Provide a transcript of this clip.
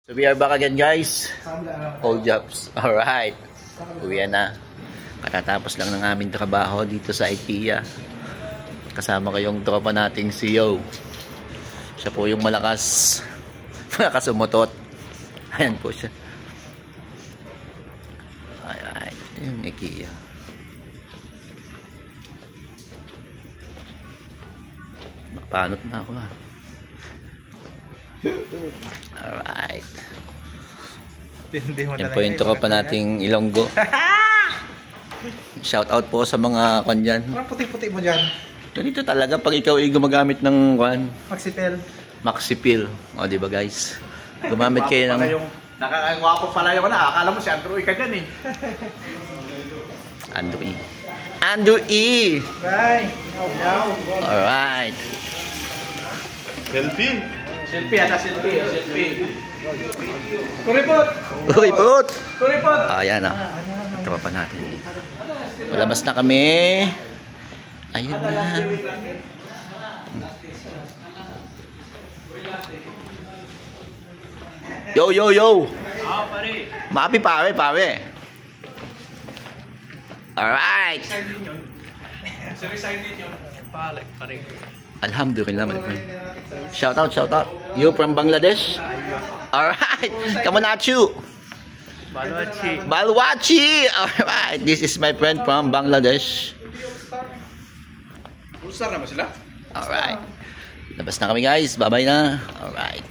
So we are back again, guys. All jobs. Alright. Uwi na. Katatapos lang ng aming trabaho dito sa IKEA. Kasama ko yung tropa nating CEO. Siya po yung malakas umutot. Ayan po siya. Alright. Ito yung IKEA. Napanot na ako ha. Alright. Yan po yung tropa nating Ilonggo. Shout out po sa mga kwan dyan. Parang puti-puti mo dyan. Ganito talaga pag ikaw ay gumagamit ng kwan. Maxipel. O diba guys? Gumamit kayo ng... Nakakagwapo pala yung na. Akala mo si Andrew ka dyan eh. Andrew E. Bye. Alright. Selfie ata selfie. Kuripot. Ayan ah. Tropa natin. Malabas na kami. Ayun na. Yo. Mapi pare. Alright. Alhamdulillah. Shout out. You from Bangladesh? Alright. Come on at you. Balwachi. Alright. This is my friend from Bangladesh. Usar naman sila? Alright. Labas na kami guys. Bye-bye na. Alright.